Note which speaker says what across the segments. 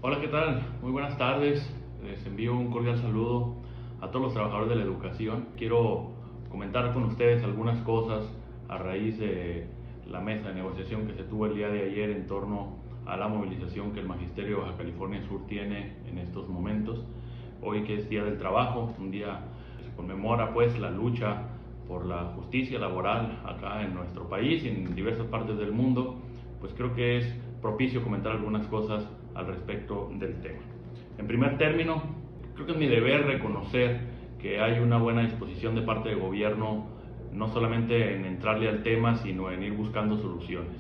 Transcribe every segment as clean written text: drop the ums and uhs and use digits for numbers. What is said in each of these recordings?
Speaker 1: Hola, ¿qué tal? Muy buenas tardes. Les envío un cordial saludo a todos los trabajadores de la educación. Quiero comentar con ustedes algunas cosas a raíz de la mesa de negociación que se tuvo el día de ayer en torno a la movilización que el Magisterio de Baja California Sur tiene en estos momentos. Hoy, que es Día del Trabajo, un día que se conmemora pues la lucha por la justicia laboral acá en nuestro país y en diversas partes del mundo, pues creo que es propicio comentar algunas cosas al respecto del tema. En primer término, creo que es mi deber reconocer que hay una buena disposición de parte del gobierno, no solamente en entrarle al tema, sino en ir buscando soluciones.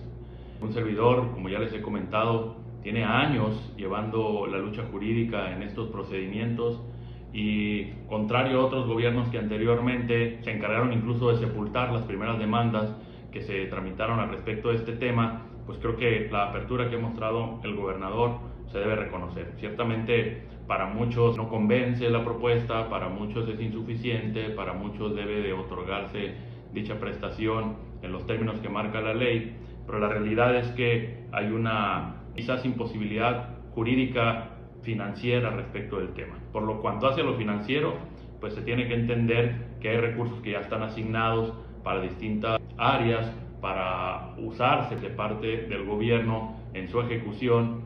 Speaker 1: Un servidor, como ya les he comentado, tiene años llevando la lucha jurídica en estos procedimientos y, contrario a otros gobiernos que anteriormente se encargaron incluso de sepultar las primeras demandas que se tramitaron al respecto de este tema, pues creo que la apertura que ha mostrado el gobernador se debe reconocer. Ciertamente para muchos no convence la propuesta, para muchos es insuficiente, para muchos debe de otorgarse dicha prestación en los términos que marca la ley, pero la realidad es que hay una quizás imposibilidad jurídica financiera respecto del tema. Por lo cuanto hace lo financiero, pues se tiene que entender que hay recursos que ya están asignados para distintas áreas para usarse de parte del gobierno en su ejecución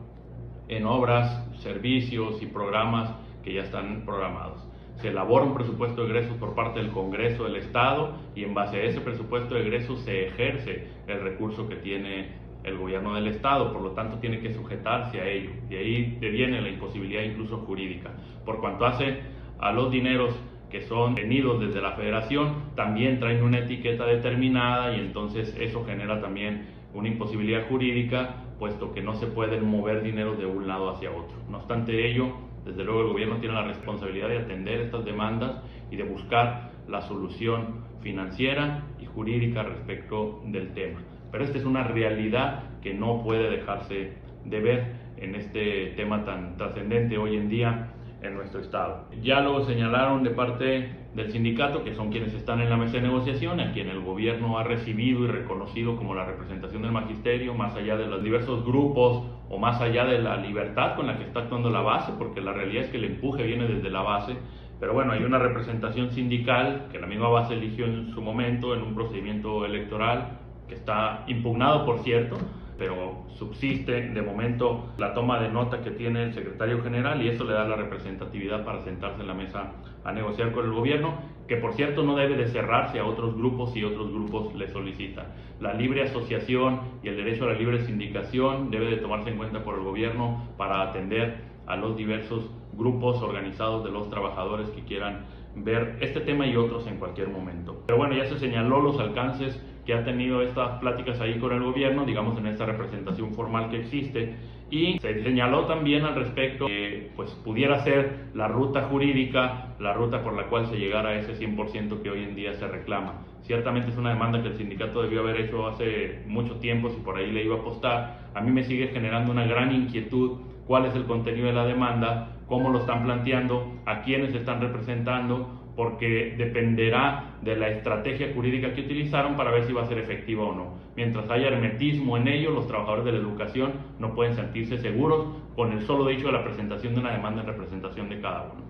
Speaker 1: en obras, servicios y programas que ya están programados. Se elabora un presupuesto de egresos por parte del Congreso del Estado y en base a ese presupuesto de egresos se ejerce el recurso que tiene el gobierno del Estado, por lo tanto tiene que sujetarse a ello. De ahí deviene la imposibilidad incluso jurídica. Por cuanto hace a los dineros que son venidos desde la Federación, también traen una etiqueta determinada y entonces eso genera también una imposibilidad jurídica, puesto que no se pueden mover dinero de un lado hacia otro. No obstante ello, desde luego el gobierno tiene la responsabilidad de atender estas demandas y de buscar la solución financiera y jurídica respecto del tema. Pero esta es una realidad que no puede dejarse de ver en este tema tan trascendente hoy en día en nuestro estado. Ya lo señalaron de parte del sindicato, que son quienes están en la mesa de negociación, a quien el gobierno ha recibido y reconocido como la representación del magisterio, más allá de los diversos grupos o más allá de la libertad con la que está actuando la base, porque la realidad es que el empuje viene desde la base. Pero bueno, hay una representación sindical que la misma base eligió en su momento en un procedimiento electoral que está impugnado, por cierto, pero subsiste de momento la toma de nota que tiene el secretario general y eso le da la representatividad para sentarse en la mesa a negociar con el gobierno, que por cierto no debe de cerrarse a otros grupos si otros grupos le solicitan. La libre asociación y el derecho a la libre sindicación debe de tomarse en cuenta por el gobierno para atender a los diversos grupos organizados de los trabajadores que quieran ver este tema y otros en cualquier momento. Pero bueno, ya se señaló los alcances que ha tenido estas pláticas ahí con el gobierno, digamos en esta representación formal que existe, y se señaló también al respecto que pues pudiera ser la ruta jurídica, la ruta por la cual se llegara a ese 100% que hoy en día se reclama. Ciertamente es una demanda que el sindicato debió haber hecho hace mucho tiempo, si por ahí le iba a apostar. A mí me sigue generando una gran inquietud cuál es el contenido de la demanda, cómo lo están planteando, a quiénes están representando, porque dependerá de la estrategia jurídica que utilizaron para ver si va a ser efectiva o no. Mientras haya hermetismo en ello, los trabajadores de la educación no pueden sentirse seguros con el solo hecho de la presentación de una demanda en representación de cada uno.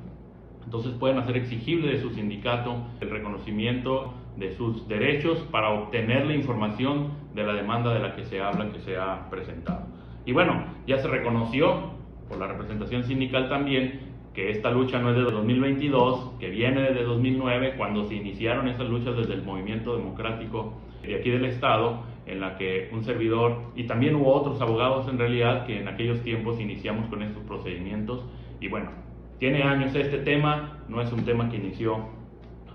Speaker 1: Entonces pueden hacer exigible de su sindicato el reconocimiento de sus derechos para obtener la información de la demanda de la que se habla, que se ha presentado. Y bueno, ya se reconoció por la representación sindical también que esta lucha no es desde 2022, que viene desde 2009, cuando se iniciaron esas luchas desde el movimiento democrático de aquí del Estado, en la que un servidor, y también hubo otros abogados en realidad, que en aquellos tiempos iniciamos con estos procedimientos. Y bueno, tiene años este tema, no es un tema que inició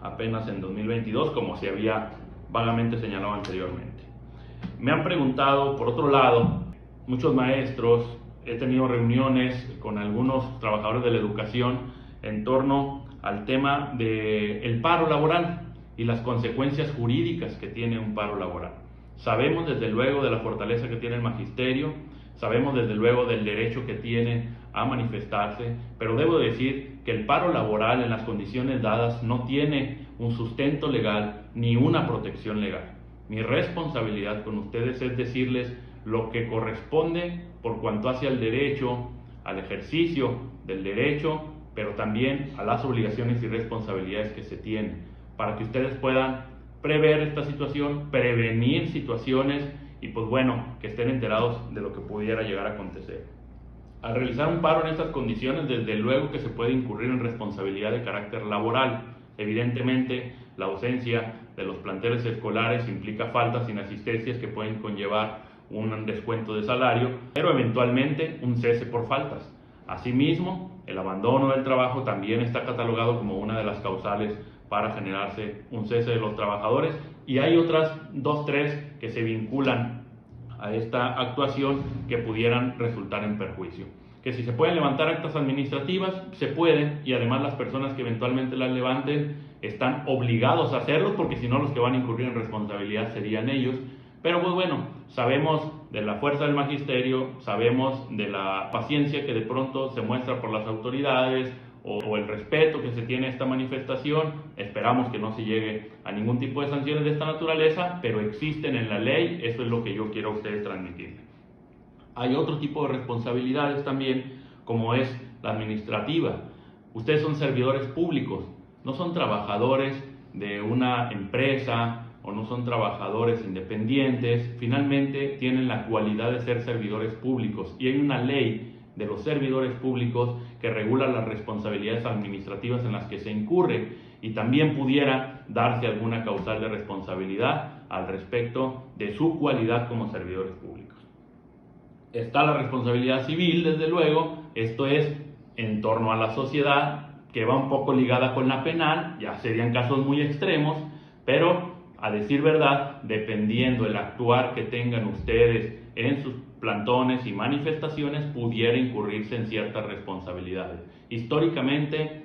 Speaker 1: apenas en 2022, como se había vagamente señalado anteriormente. Me han preguntado, por otro lado, muchos maestros, he tenido reuniones con algunos trabajadores de la educación en torno al tema del paro laboral y las consecuencias jurídicas que tiene un paro laboral. Sabemos desde luego de la fortaleza que tiene el magisterio, sabemos desde luego del derecho que tiene a manifestarse, pero debo decir que el paro laboral en las condiciones dadas no tiene un sustento legal ni una protección legal. Mi responsabilidad con ustedes es decirles lo que corresponde por cuanto hace al derecho al ejercicio del derecho, pero también a las obligaciones y responsabilidades que se tienen, para que ustedes puedan prever esta situación, prevenir situaciones y pues bueno, que estén enterados de lo que pudiera llegar a acontecer. Al realizar un paro en estas condiciones, desde luego que se puede incurrir en responsabilidad de carácter laboral. Evidentemente, la ausencia de los planteles escolares implica faltas inasistencias que pueden conllevar un descuento de salario, pero eventualmente un cese por faltas. Asimismo, el abandono del trabajo también está catalogado como una de las causales para generarse un cese de los trabajadores, y hay otras 2, 3 que se vinculan a esta actuación que pudieran resultar en perjuicio. Que si se pueden levantar actas administrativas, se pueden, y además las personas que eventualmente las levanten están obligados a hacerlo, porque si no los que van a incurrir en responsabilidad serían ellos. Pero pues bueno, sabemos de la fuerza del magisterio, sabemos de la paciencia que de pronto se muestra por las autoridades o el respeto que se tiene a esta manifestación. Esperamos que no se llegue a ningún tipo de sanciones de esta naturaleza, pero existen en la ley, eso es lo que yo quiero a ustedes transmitir. Hay otro tipo de responsabilidades también, como es la administrativa. Ustedes son servidores públicos, no son trabajadores de una empresa o no son trabajadores independientes, finalmente tienen la cualidad de ser servidores públicos, y hay una ley de los servidores públicos que regula las responsabilidades administrativas en las que se incurre, y también pudiera darse alguna causal de responsabilidad al respecto de su cualidad como servidores públicos. Está la responsabilidad civil, desde luego, esto es en torno a la sociedad, que va un poco ligada con la penal, ya serían casos muy extremos, pero a decir verdad, dependiendo del actuar que tengan ustedes en sus plantones y manifestaciones, pudiera incurrirse en ciertas responsabilidades. Históricamente,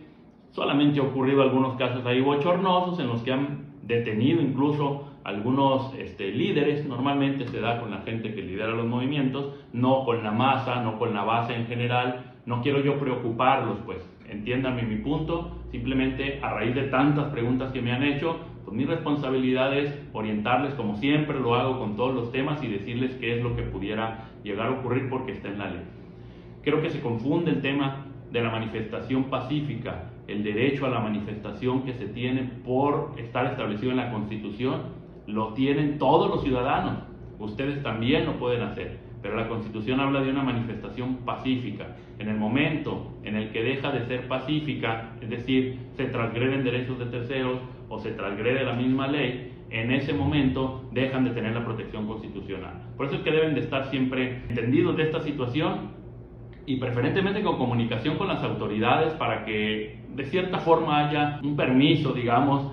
Speaker 1: solamente ha ocurrido algunos casos ahí bochornosos en los que han detenido incluso algunos líderes. Normalmente se da con la gente que lidera los movimientos, no con la masa, no con la base en general. No quiero yo preocuparlos, pues, entiéndanme mi punto. Simplemente a raíz de tantas preguntas que me han hecho, pues mi responsabilidad es orientarles, como siempre lo hago con todos los temas, y decirles qué es lo que pudiera llegar a ocurrir porque está en la ley. Creo que se confunde el tema de la manifestación pacífica, el derecho a la manifestación que se tiene por estar establecido en la Constitución, lo tienen todos los ciudadanos, ustedes también lo pueden hacer, pero la Constitución habla de una manifestación pacífica. En el momento en el que deja de ser pacífica, es decir, se transgreden derechos de terceros o se transgrede la misma ley, en ese momento dejan de tener la protección constitucional. Por eso es que deben de estar siempre entendidos de esta situación y preferentemente con comunicación con las autoridades para que de cierta forma haya un permiso, digamos,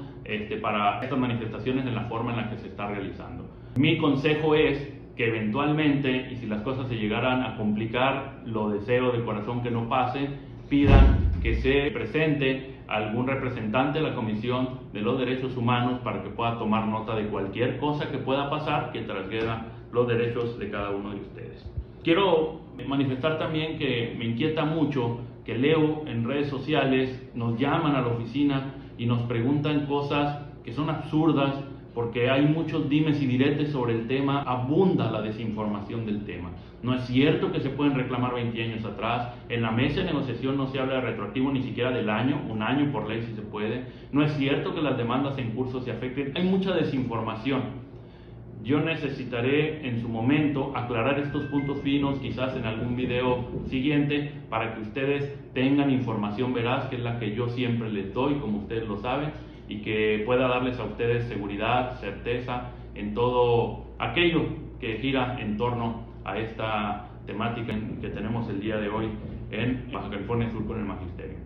Speaker 1: para estas manifestaciones en la forma en la que se está realizando. Mi consejo es que eventualmente, y si las cosas se llegaran a complicar, lo deseo de corazón que no pase, pidan que se presente algún representante de la Comisión de los Derechos Humanos para que pueda tomar nota de cualquier cosa que pueda pasar que transgreda los derechos de cada uno de ustedes. Quiero manifestar también que me inquieta mucho que leo en redes sociales, nos llaman a la oficina y nos preguntan cosas que son absurdas, porque hay muchos dimes y diretes sobre el tema, abunda la desinformación del tema. No es cierto que se pueden reclamar 20 años atrás, en la mesa de negociación no se habla de retroactivo ni siquiera del año, un año por ley si se puede, no es cierto que las demandas en curso se afecten, hay mucha desinformación. Yo necesitaré en su momento aclarar estos puntos finos, quizás en algún video siguiente, para que ustedes tengan información veraz, que es la que yo siempre les doy, como ustedes lo saben, y que pueda darles a ustedes seguridad, certeza en todo aquello que gira en torno a esta temática que tenemos el día de hoy en Baja California Sur con el Magisterio.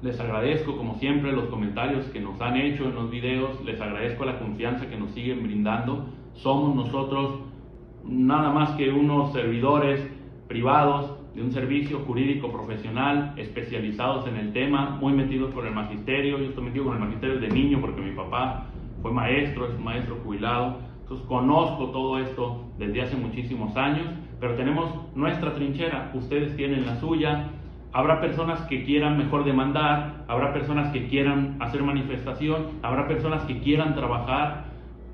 Speaker 1: Les agradezco como siempre los comentarios que nos han hecho en los videos, les agradezco la confianza que nos siguen brindando. Somos nosotros nada más que unos servidores privados de un servicio jurídico profesional especializados en el tema, muy metidos por el magisterio. Yo estoy metido con el magisterio desde niño porque mi papá fue maestro, es un maestro jubilado, entonces conozco todo esto desde hace muchísimos años, pero tenemos nuestra trinchera, ustedes tienen la suya. Habrá personas que quieran mejor demandar, habrá personas que quieran hacer manifestación, habrá personas que quieran trabajar,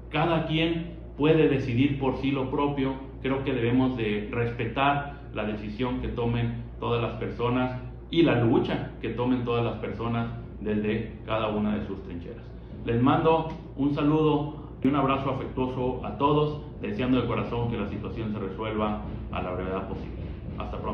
Speaker 1: cada quien puede decidir por sí lo propio. Creo que debemos de respetar la decisión que tomen todas las personas y la lucha que tomen todas las personas desde cada una de sus trincheras. Les mando un saludo y un abrazo afectuoso a todos, deseando de corazón que la situación se resuelva a la brevedad posible. Hasta pronto.